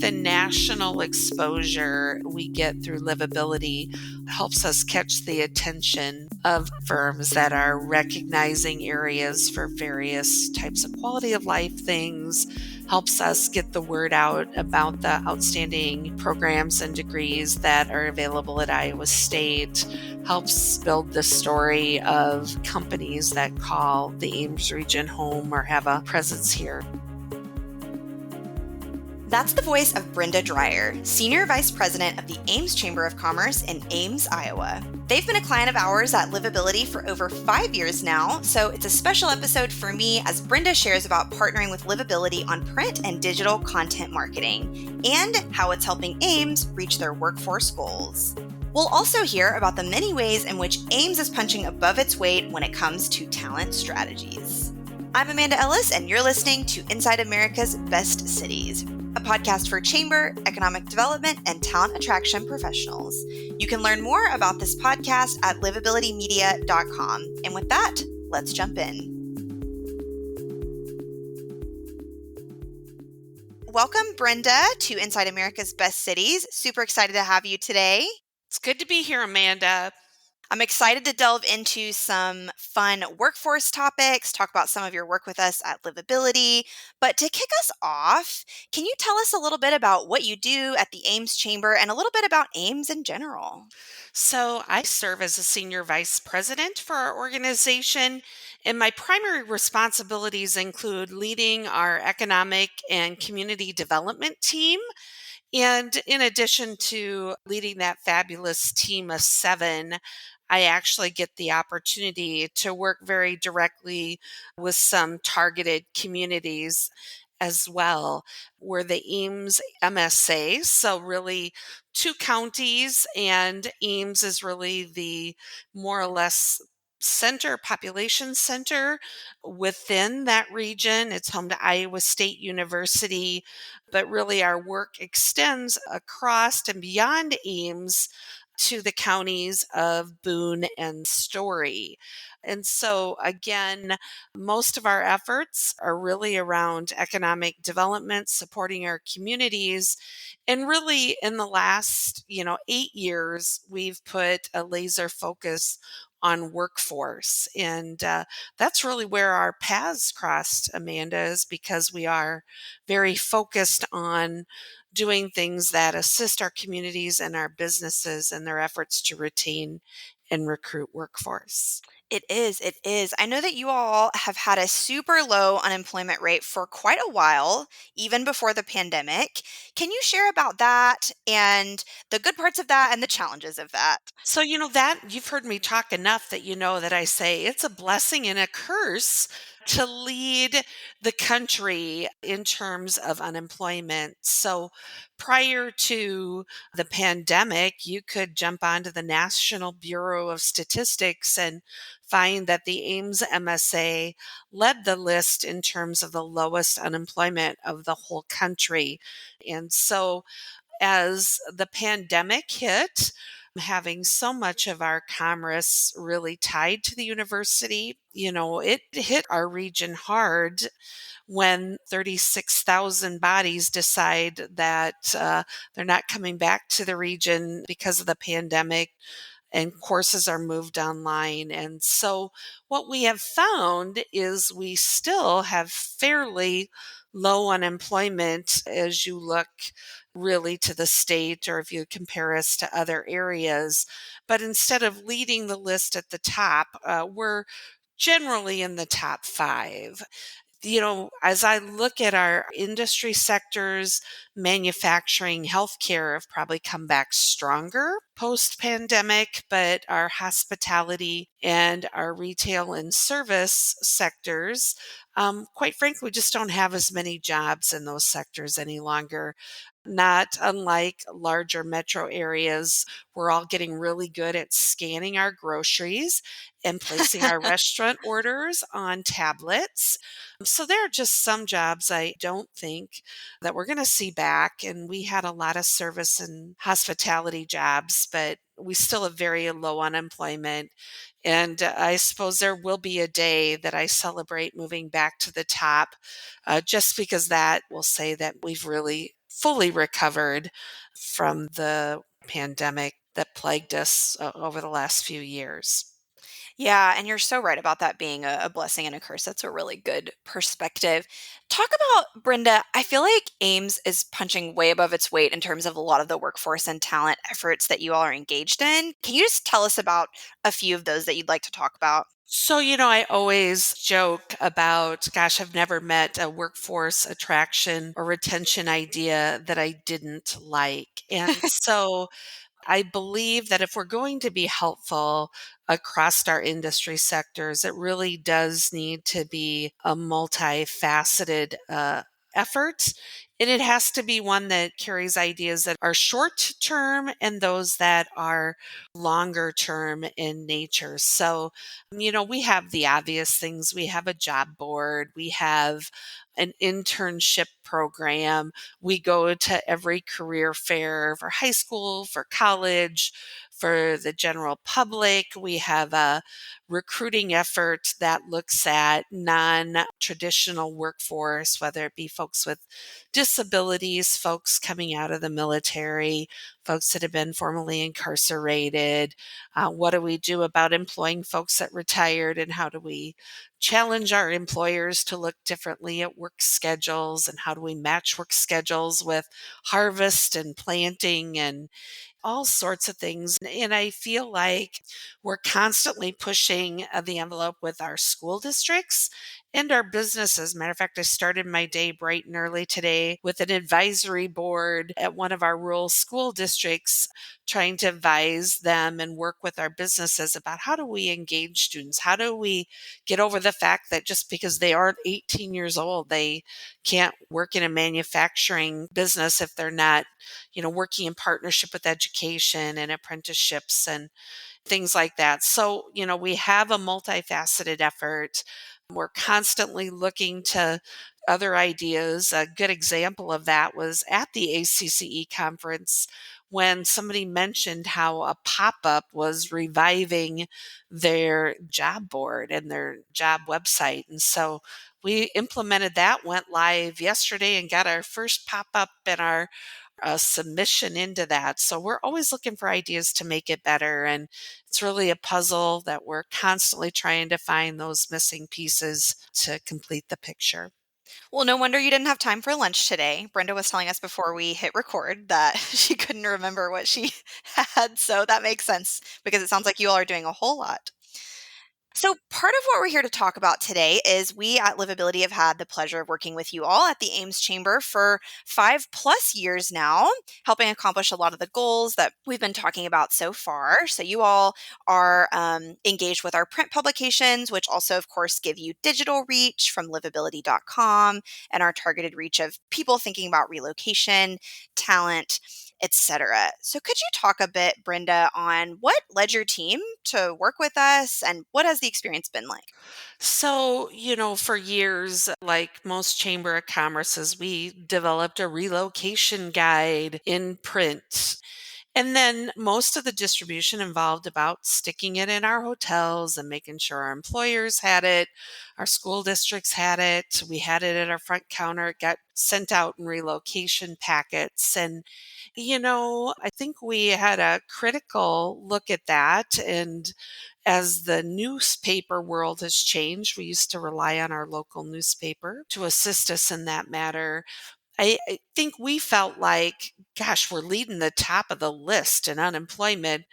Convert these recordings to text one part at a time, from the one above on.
the national exposure we get through Livability helps us catch the attention of firms that are recognizing areas for various types of quality of life things, helps us get the word out about the outstanding programs and degrees that are available at Iowa State, helps build the story of companies that call the Ames region home or have a presence here. That's the voice of Brenda Dreyer, Senior Vice President of the Ames Chamber of Commerce in Ames, Iowa. They've been a client of ours at Livability for over 5 years now, so it's a special episode for me as Brenda shares about partnering with Livability on print and digital content marketing and how it's helping Ames reach their workforce goals. We'll also hear about the many ways in which Ames is punching above its weight when it comes to talent strategies. I'm Amanda Ellis, and you're listening to Inside America's Best Cities, a podcast for chamber, economic development, and talent attraction professionals. You can learn more about this podcast at livabilitymedia.com. And with that, let's jump in. Welcome, Brenda, to Inside America's Best Cities. Super excited to have you today. It's good to be here, Amanda. I'm excited to delve into some fun workforce topics, talk about some of your work with us at Livability. But to kick us off, can you tell us a little bit about what you do at the Ames Chamber and a little bit about Ames in general? So I serve as a senior vice president for our organization, and my primary responsibilities include leading our economic and community development team. And in addition to leading that fabulous team of 7, I actually get the opportunity to work very directly with some targeted communities as well. We're the Ames MSA, so really 2 counties, and Ames is really the more or less population center within that region. It's home to Iowa State University, but really our work extends across and beyond Ames to the counties of Boone and Story. And so, again, most of our efforts are really around economic development, supporting our communities. And really, in the last, 8 years, we've put a laser focus on workforce. And that's really where our paths crossed, Amanda, is because we are very focused on doing things that assist our communities and our businesses in their efforts to retain and recruit workforce. It is. It is. I know that you all have had a super low unemployment rate for quite a while, even before the pandemic. Can you share about that and the good parts of that and the challenges of that? So, that you've heard me talk enough that you know that I say it's a blessing and a curse to lead the country in terms of unemployment. So, prior to the pandemic, you could jump onto the National Bureau of Statistics and find that the Ames MSA led the list in terms of the lowest unemployment of the whole country. And so, as the pandemic hit, having so much of our commerce really tied to the university, it hit our region hard when 36,000 bodies decide that they're not coming back to the region because of the pandemic and courses are moved online. And so what we have found is we still have fairly low unemployment as you look really to the state or if you compare us to other areas. But instead of leading the list at the top, we're generally in the top 5. As I look at our industry sectors, manufacturing, healthcare have probably come back stronger post pandemic, but our hospitality and our retail and service sectors, quite frankly, we just don't have as many jobs in those sectors any longer. Not unlike larger metro areas, we're all getting really good at scanning our groceries and placing our restaurant orders on tablets. So there are just some jobs I don't think that we're going to see back. And we had a lot of service and hospitality jobs, but we still have very low unemployment. And I suppose there will be a day that I celebrate moving back to the top, just because that will say that we've really fully recovered from the pandemic that plagued us over the last few years. Yeah, and you're so right about that being a blessing and a curse. That's a really good perspective. Talk about, Brenda, I feel like Ames is punching way above its weight in terms of a lot of the workforce and talent efforts that you all are engaged in. Can you just tell us about a few of those that you'd like to talk about? So, I always joke about, gosh, I've never met a workforce attraction or retention idea that I didn't like. And so I believe that if we're going to be helpful across our industry sectors, it really does need to be a multifaceted effort. And it has to be one that carries ideas that are short term and those that are longer term in nature. So, we have the obvious things. We have a job board, we have an internship program, we go to every career fair for high school, for college, for the general public. We have a recruiting effort that looks at non traditional workforce, whether it be folks with disabilities, folks coming out of the military, folks that have been formerly incarcerated. What do we do about employing folks that retired, and how do we challenge our employers to look differently at work schedules, and how do we match work schedules with harvest and planting and all sorts of things. And I feel like we're constantly pushing the envelope with our school districts and our businesses. Matter of fact, I started my day bright and early today with an advisory board at one of our rural school districts, trying to advise them and work with our businesses about how do we engage students? How do we get over the fact that just because they aren't 18 years old, they can't work in a manufacturing business if they're not, working in partnership with education and apprenticeships and things like that. So, we have a multifaceted effort. We're constantly looking to other ideas. A good example of that was at the ACCE conference when somebody mentioned how a pop up was reviving their job board and their job website. And so we implemented that, went live yesterday, and got our first pop up and our submission into that. So we're always looking for ideas to make it better. And it's really a puzzle that we're constantly trying to find those missing pieces to complete the picture. Well, no wonder you didn't have time for lunch today. Brenda was telling us before we hit record that she couldn't remember what she had. So that makes sense because it sounds like you all are doing a whole lot. So, part of what we're here to talk about today is we at Livability have had the pleasure of working with you all at the Ames Chamber for 5+ years now, helping accomplish a lot of the goals that we've been talking about so far. So, you all are engaged with our print publications, which also, of course, give you digital reach from livability.com and our targeted reach of people thinking about relocation, talent, etc. So, could you talk a bit, Brenda, on what led your team to work with us and what has the experience been like? So, for years, like most Chamber of Commerce's, we developed a relocation guide in print. And then most of the distribution involved about sticking it in our hotels and making sure our employers had it, our school districts had it, we had it at our front counter, it got sent out in relocation packets. And, I think we had a critical look at that. And as the newspaper world has changed, we used to rely on our local newspaper to assist us in that matter. I think we felt like, gosh, we're leading the top of the list in unemployment.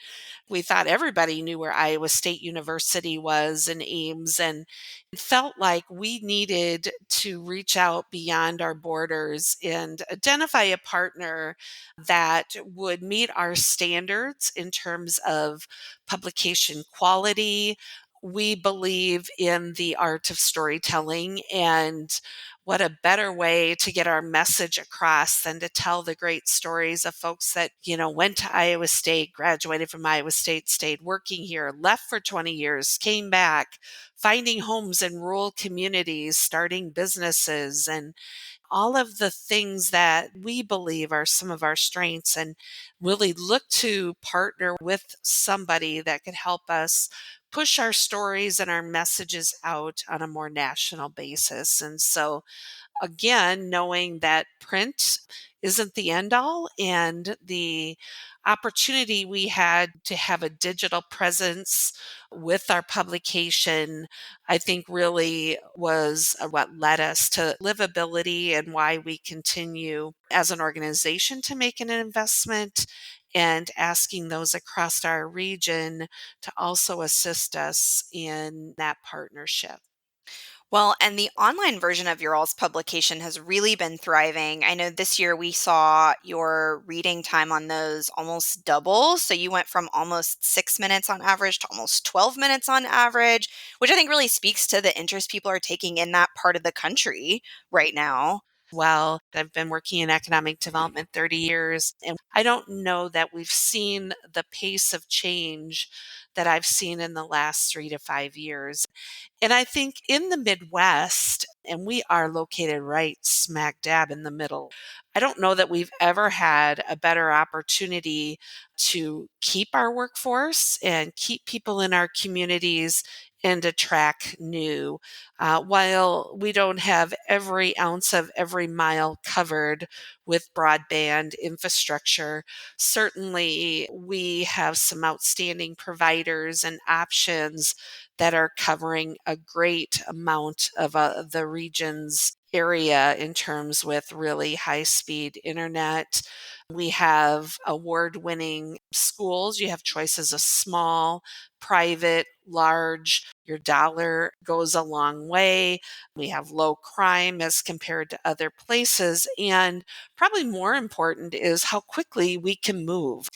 We thought everybody knew where Iowa State University was and Ames, and it felt like we needed to reach out beyond our borders and identify a partner that would meet our standards in terms of publication quality. We believe in the art of storytelling, and what a better way to get our message across than to tell the great stories of folks that, went to Iowa State, graduated from Iowa State, stayed working here, left for 20 years, came back, finding homes in rural communities, starting businesses, and all of the things that we believe are some of our strengths, and really look to partner with somebody that could help us push our stories and our messages out on a more national basis. And so, again, knowing that print isn't the end all. And the opportunity we had to have a digital presence with our publication, I think really was what led us to Livability and why we continue as an organization to make an investment and asking those across our region to also assist us in that partnership. Well, and the online version of your all's publication has really been thriving. I know this year we saw your reading time on those almost double. So you went from almost 6 minutes on average to almost 12 minutes on average, which I think really speaks to the interest people are taking in that part of the country right now. Well, I've been working in economic development 30 years, and I don't know that we've seen the pace of change that I've seen in the last 3 to 5 years. And I think in the Midwest, and we are located right smack dab in the middle, I don't know that we've ever had a better opportunity to keep our workforce and keep people in our communities and attract new. While we don't have every ounce of every mile covered with broadband infrastructure, certainly we have some outstanding providers and options that are covering a great amount of the region's area in terms with really high speed internet. We have award winning schools. You have choices of small, private, large. Your dollar goes a long way. We have low crime as compared to other places. And probably more important is how quickly we can move.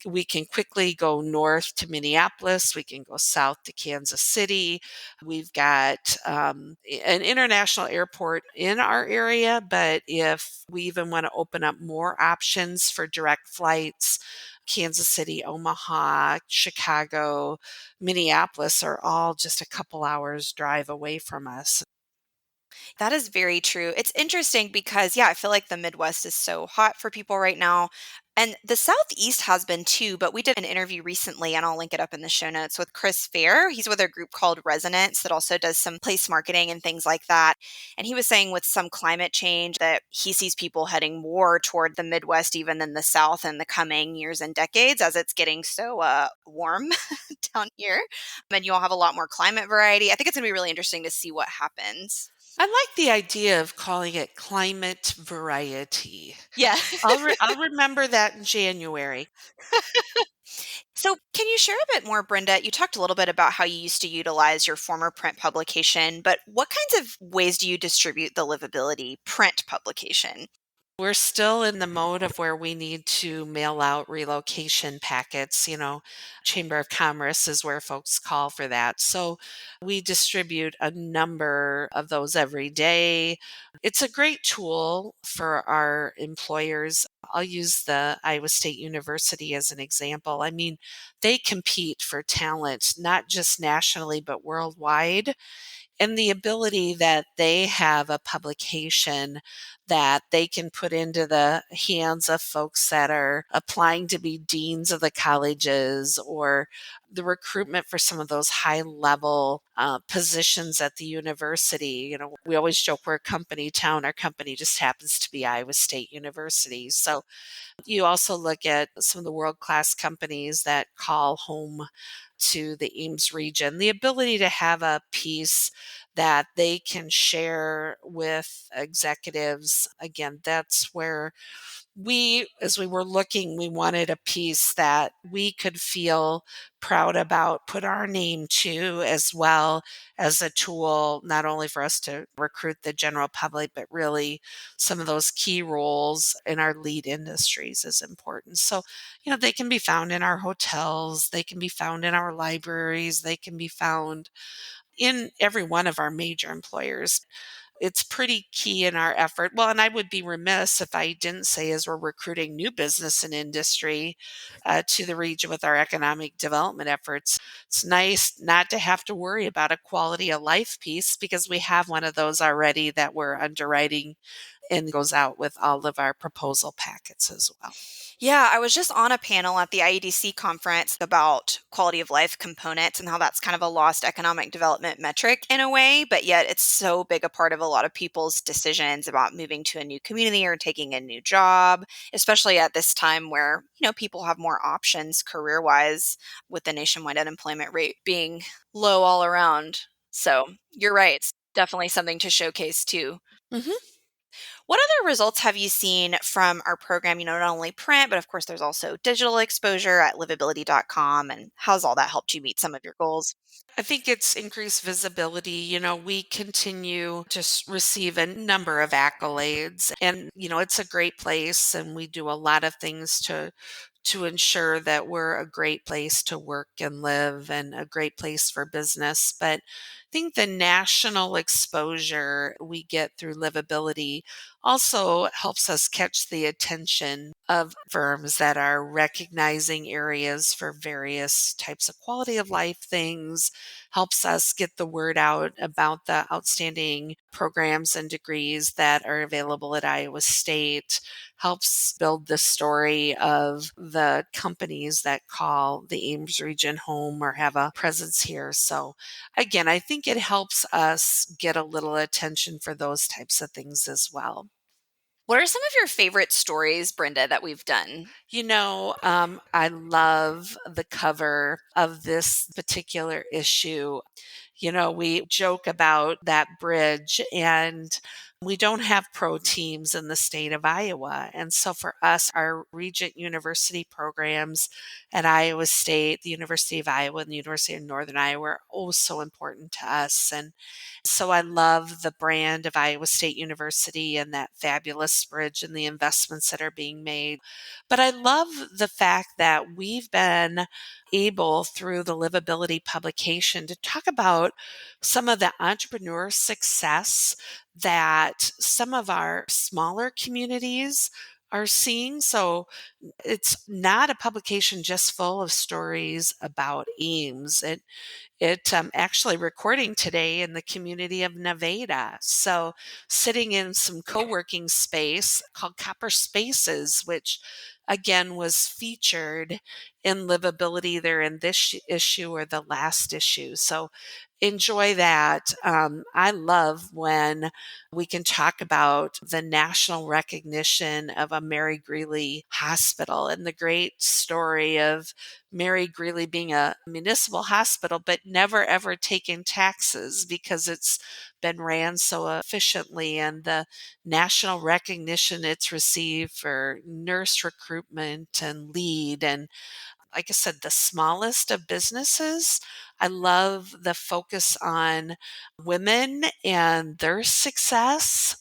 We can quickly go north to Minneapolis. We can go south to Kansas City. We've got an international airport in our area, but if we even want to open up more options for direct flights, Kansas City, Omaha, Chicago, Minneapolis are all just a couple hours drive away from us. That is very true. It's interesting because, yeah, I feel like the Midwest is so hot for people right now. And the Southeast has been too, but we did an interview recently, and I'll link it up in the show notes with Chris Fair. He's with a group called Resonance that also does some place marketing and things like that. And he was saying with some climate change that he sees people heading more toward the Midwest even than the South in the coming years and decades as it's getting so warm down here. And you'll have a lot more climate variety. I think it's going to be really interesting to see what happens. I like the idea of calling it climate variety. Yeah. I'll remember that in January. So, can you share a bit more, Brenda? You talked a little bit about how you used to utilize your former print publication, but what kinds of ways do you distribute the Livability print publication? We're still in the mode of where we need to mail out relocation packets. Chamber of Commerce is where folks call for that. So we distribute a number of those every day. It's a great tool for our employers. I'll use the Iowa State University as an example. I mean, they compete for talent, not just nationally, but worldwide. And the ability that they have a publication that they can put into the hands of folks that are applying to be deans of the colleges or the recruitment for some of those high level positions at the university. We always joke we're a company town. Our company just happens to be Iowa State University. So you also look at some of the world class companies that call home to the Ames region, the ability to have a piece that they can share with executives. Again, that's where as we were looking, we wanted a piece that we could feel proud about, put our name to, as well as a tool, not only for us to recruit the general public, but really some of those key roles in our lead industries is important. So, they can be found in our hotels, they can be found in our libraries, they can be found in every one of our major employers. It's pretty key in our effort. Well, and I would be remiss if I didn't say, as we're recruiting new business and industry to the region with our economic development efforts, it's nice not to have to worry about a quality of life piece because we have one of those already that we're underwriting and goes out with all of our proposal packets as well. Yeah, I was just on a panel at the IEDC conference about quality of life components and how that's kind of a lost economic development metric in a way, but yet it's so big a part of a lot of people's decisions about moving to a new community or taking a new job, especially at this time where, people have more options career-wise with the nationwide unemployment rate being low all around. So, you're right. It's definitely something to showcase too. Mhm. What other results have you seen from our program? Not only print, but of course, there's also digital exposure at livability.com. And how's all that helped you meet some of your goals? I think it's increased visibility. We continue to receive a number of accolades, and it's a great place, and we do a lot of things to ensure that we're a great place to work and live and a great place for business. But I think the national exposure we get through Livability also helps us catch the attention of firms that are recognizing areas for various types of quality of life things, helps us get the word out about the outstanding programs and degrees that are available at Iowa State, helps build the story of the companies that call the Ames region home or have a presence here. So, again, I think it helps us get a little attention for those types of things as well. What are some of your favorite stories, Brenda, that we've done? I love the cover of this particular issue. We joke about that bridge, and we don't have pro teams in the state of Iowa. And so for us, our Regent University programs at Iowa State, the University of Iowa, and the University of Northern Iowa are oh so important to us. And so I love the brand of Iowa State University and that fabulous bridge and the investments that are being made. But I love the fact that we've been able, through the Livability publication, to talk about some of the entrepreneur success that some of our smaller communities are seeing. So it's not a publication just full of stories about Ames. It actually recording today in the community of Nevada. So sitting in some co-working space called Copper Spaces, which again was featured in Livability there in this issue or the last issue. So enjoy that. I love when we can talk about the national recognition of a Mary Greeley hospital and the great story of Mary Greeley being a municipal hospital, but never ever taking taxes because it's been ran so efficiently, and the national recognition it's received for nurse recruitment and lead. And like I said, the smallest of businesses. I love the focus on women and their success.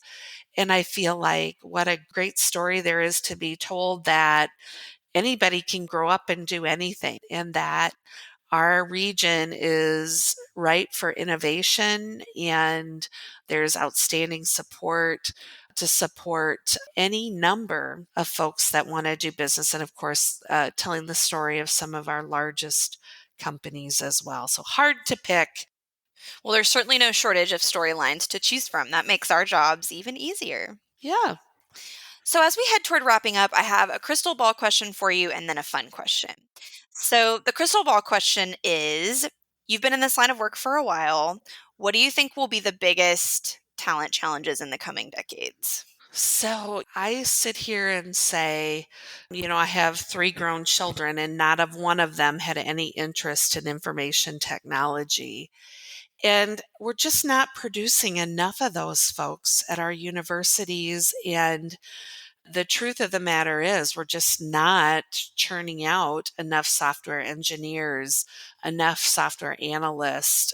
And I feel like what a great story there is to be told that anybody can grow up and do anything, and that our region is ripe for innovation, and there's outstanding support to support any number of folks that want to do business. And of course, telling the story of some of our largest companies as well. So hard to pick. Well, there's certainly no shortage of storylines to choose from. That makes our jobs even easier. Yeah. So, as we head toward wrapping up, I have a crystal ball question for you and then a fun question. So, the crystal ball question is, you've been in this line of work for a while. What do you think will be the biggest talent challenges in the coming decades? So I sit here and say, I have three grown children, and not of one of them had any interest in information technology. And we're just not producing enough of those folks at our universities. And the truth of the matter is, we're just not churning out enough software engineers, enough software analysts.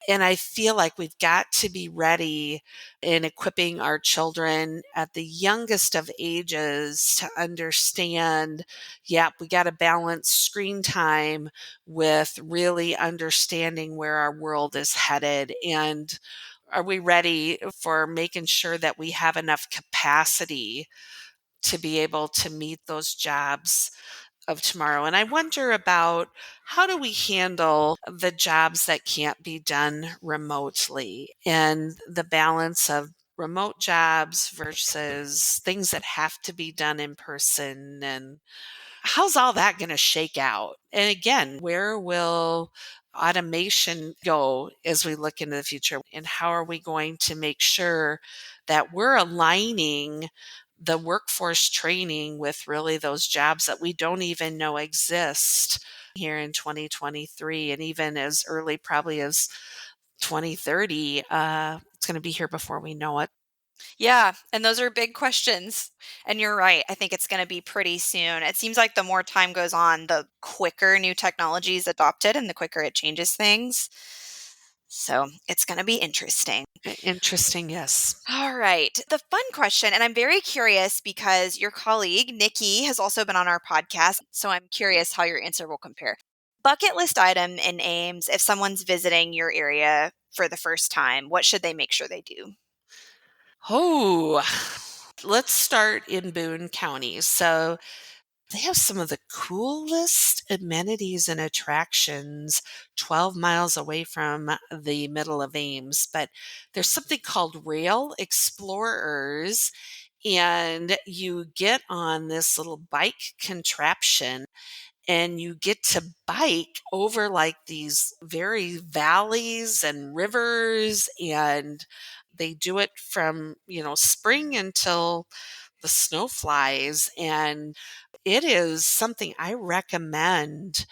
And I feel like we've got to be ready in equipping our children at the youngest of ages to understand, yep, we got to balance screen time with really understanding where our world is headed. And are we ready for making sure that we have enough capacity to be able to meet those jobs of tomorrow? And I wonder about, how do we handle the jobs that can't be done remotely, and the balance of remote jobs versus things that have to be done in person, and how's all that going to shake out? And again, where will automation go as we look into the future? And how are we going to make sure that we're aligning the workforce training with really those jobs that we don't even know exist here in 2023, and even as early probably as 2030? It's going to be here before we know it. Yeah, and those are big questions. And you're right. I think it's going to be pretty soon. It seems like the more time goes on, the quicker new technology is adopted and the quicker it changes things. So it's going to be interesting. Interesting, yes. All right. The fun question, and I'm very curious because your colleague, Nikki, has also been on our podcast. So I'm curious how your answer will compare. Bucket list item in Ames, if someone's visiting your area for the first time, what should they make sure they do? Oh, let's start in Boone County. So they have some of the coolest amenities and attractions 12 miles away from the middle of Ames. But there's something called Rail Explorers, and you get on this little bike contraption and you get to bike over like these very valleys and rivers, and they do it from spring until the snow flies. And it is something I recommend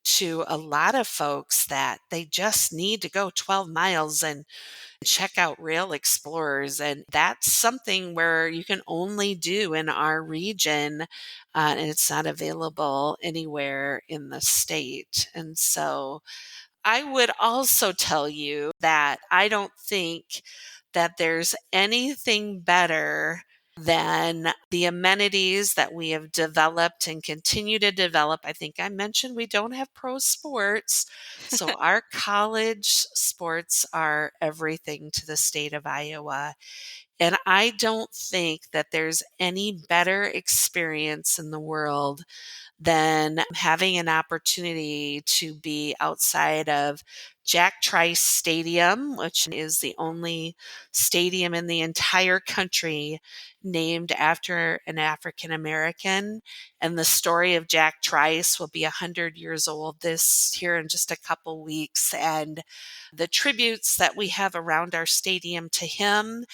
to a lot of folks that they just need to go 12 miles and check out Rail Explorers. And that's something where you can only do in our region, and it's not available anywhere in the state. And so I would also tell you that I don't think that there's anything better than the amenities that we have developed and continue to develop. I think I mentioned we don't have pro sports. So our college sports are everything to the state of Iowa. And I don't think that there's any better experience in the world than having an opportunity to be outside of Jack Trice Stadium, which is the only stadium in the entire country named after an African American. And the story of Jack Trice will be 100 years old this here in just a couple weeks. And the tributes that we have around our stadium to him,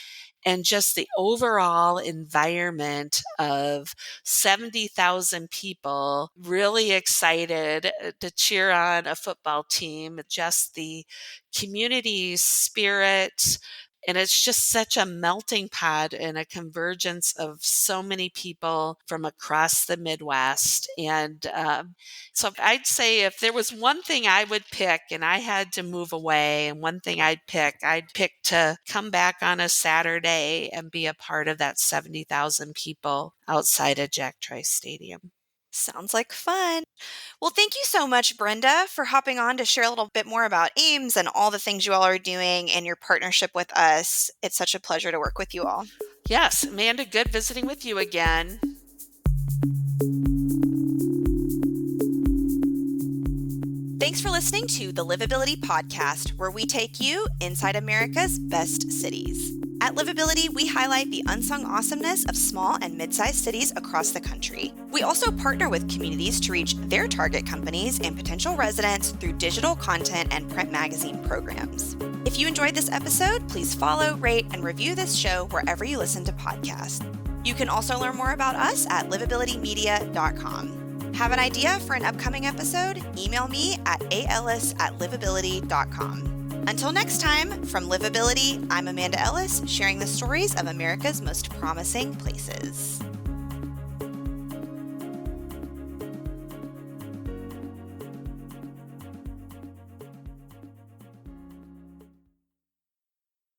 and just the overall environment of 70,000 people really excited to cheer on a football team, just the community spirit. And it's just such a melting pot and a convergence of so many people from across the Midwest. And so I'd say if there was one thing I would pick and I had to move away, and one thing I'd pick to come back on a Saturday and be a part of that 70,000 people outside of Jack Trice Stadium. Sounds like fun. Well, thank you so much, Brenda, for hopping on to share a little bit more about Ames and all the things you all are doing and your partnership with us. It's such a pleasure to work with you all. Yes, Amanda, good visiting with you again. Thanks for listening to the Livability Podcast, where we take you inside America's best cities. At Livability, we highlight the unsung awesomeness of small and mid-sized cities across the country. We also partner with communities to reach their target companies and potential residents through digital content and print magazine programs. If you enjoyed this episode, please follow, rate, and review this show wherever you listen to podcasts. You can also learn more about us at livabilitymedia.com. Have an idea for an upcoming episode? Email me at aellis@livability.com. Until next time, from Livability, I'm Amanda Ellis, sharing the stories of America's most promising places.